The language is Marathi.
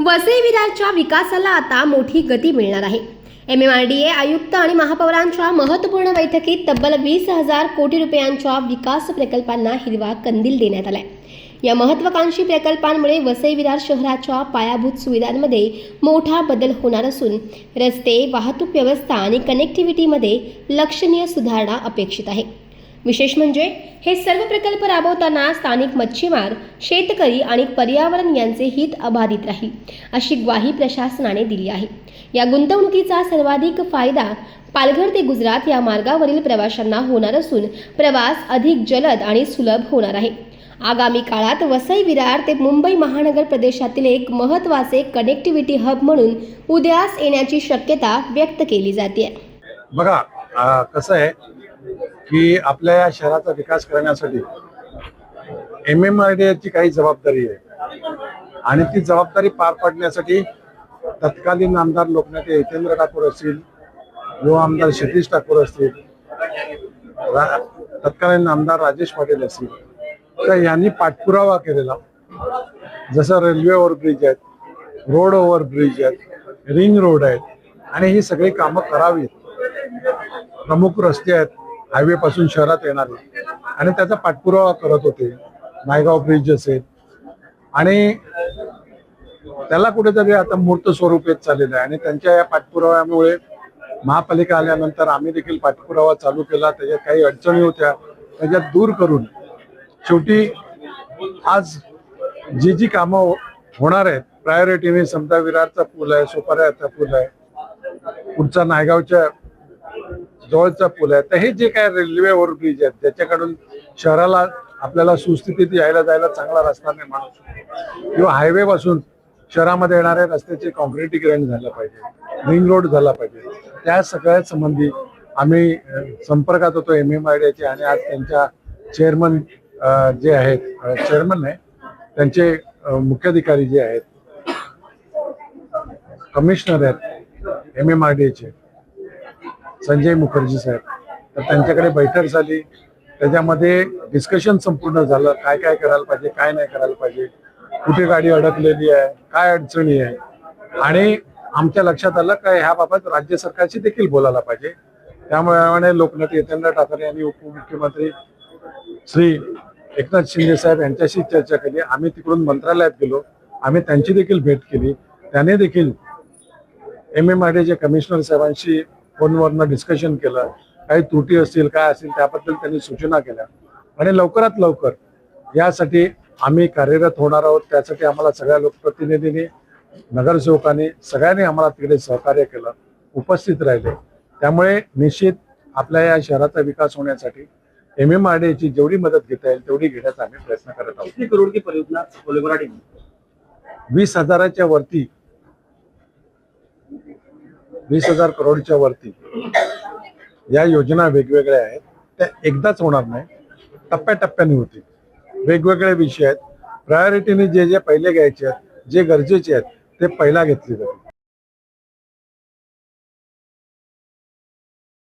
वसई विरारच्या विकासाला आता मोठी गती मिळणार आहे। MMRDA आयुक्त आणि महापौरांच्या महत्त्वपूर्ण बैठकीत तब्बल 20,000 कोटी रुपयांच्या विकास प्रकल्पांना हिरवा कंदील देण्यात आलाय। या महत्त्वाकांक्षी प्रकल्पांमुळे वसई विरार शहराच्या पायाभूत सुविधांमध्ये मोठा बदल होणार असून रस्ते, वाहतूक व्यवस्था आणि कनेक्टिव्हिटीमध्ये लक्षणीय सुधारणा अपेक्षित आहे। विशेष म्हणजे हे सर्व प्रकल्प राबवताना स्थानिक मच्छीमार, शेतकरी आणि पर्यावरण यांचे हित अबाधित राहील अशी ग्वाही प्रशासनाने दिली आहे। या गुंतवणुकीचा सर्वाधिक फायदा पालघर ते गुजरात या मार्गावरील प्रवाशांना होणार असून प्रवास अधिक जलद आणि सुलभ होणार आहे। आगामी काळात वसई विरार ते मुंबई महानगर प्रदेशातील एक महत्त्वाचे कनेक्टिव्हिटी हब म्हणून उदयास येण्याची शक्यता व्यक्त केली जाते। बघा, कसं आहे की आपल्या या शहराचा विकास करण्यासाठी MMRDA ची काही जबाबदारी आहे आणि ती जबाबदारी पार पाडण्यासाठी तत्कालीन आमदार लोकनेते हितेंद्र ठाकूर असतील, युवा आमदार क्षितिज ठाकूर असतील, तत्कालीन आमदार राजेश पाटील असतील, तर यांनी पाठपुरावा केलेला। जसं रेल्वे ओव्हरब्रिज आहेत, रोड ओव्हरब्रिज आहेत, रिंग रोड आहेत आणि ही सगळी कामं करावीत। प्रमुख रस्ते आहेत हायवे पासून शहरात येणारे आणि त्याचा पाठपुरावा करत होते। नायगाव ब्रिज असेल आणि त्याला कुठेतरी आता मूर्त स्वरूप येत चाललेलं आहे आणि त्यांच्या या पाठपुराव्यामुळे महापालिका आल्यानंतर आम्ही देखील पाठपुरावा चालू केला। त्याच्यात काही अडचणी होत्या, त्याच्यात दूर करून शेवटी आज जी कामं होणार आहेत प्रायोरिटीने, समजा विरारचा पूल आहे, सोपाऱ्याचा पूल आहे, पुढचा नायगावच्या जवळचा पूल आहे, तर हे जे काय रेल्वे ओव्हरब्रिज आहेत ज्याच्याकडून शहराला आपल्याला सुस्थितीत यायला जायला चांगला रस्ता निर्माण होतो किंवा हायवे पासून शहरामध्ये येणाऱ्या रस्त्याचे कॉन्क्रिटीकरण झालं पाहिजे, रिंग रोड झाला पाहिजे, त्या सगळ्या संबंधी आम्ही संपर्कात होतो MMRDA चे। आणि आज त्यांच्या चेअरमन जे आहेत, चेअरमन नाही, त्यांचे मुख्याधिकारी जे आहेत, कमिशनर आहेत MMRDA चे संजय मुखर्जी साहेब, तर त्यांच्याकडे बैठक झाली। त्याच्यामध्ये डिस्कशन संपूर्ण झालं, काय काय करायला पाहिजे, काय नाही करायला पाहिजे, कुठे गाडी अडकलेली आहे, काय अडचणी आहे आणि आमच्या लक्षात आलं का ह्याबाबत राज्य सरकारशी देखील बोलायला पाहिजे। त्यामुळे लोकनेते हितेंद्र ठाकरे यांनी उपमुख्यमंत्री श्री एकनाथ शिंदे साहेब यांच्याशी चर्चा केली। आम्ही तिकडून मंत्रालयात गेलो, आम्ही त्यांची देखील भेट केली। त्याने देखील MMRDA चे कमिशनर साहेबांशी फोनवरनं डिस्कशन केलं, काही त्रुटी असतील काय असतील त्याबद्दल त्यांनी सूचना केल्या आणि लवकरात लवकर यासाठी आम्ही कार्यरत होणार आहोत। त्यासाठी आम्हाला सगळ्या लोकप्रतिनिधींनी, नगरसेवकांनी, सगळ्यांनी आम्हाला तिकडे सहकार्य केलं, उपस्थित राहिले। त्यामुळे निश्चित आपल्या या शहराचा विकास होण्यासाठी MMRDA ची जेवढी मदत घेता येईल तेवढी घेण्याचा आम्ही प्रयत्न करत आहोत। कितनी करोड़ की परियोजना कोलेबोरेटिंग 20,000च्या वरती, 20,000 करोडच्या वरती या योजना वेगवेगळ्या आहेत। त्या एकदाच होणार नाही, टप्प्याटप्प्याने होतील। वेगवेगळे विषय आहेत, प्रायोरिटीने जे जे पहिले घ्यायचे आहेत, जे गरजेचे आहेत ते पहिला घेतले जातील।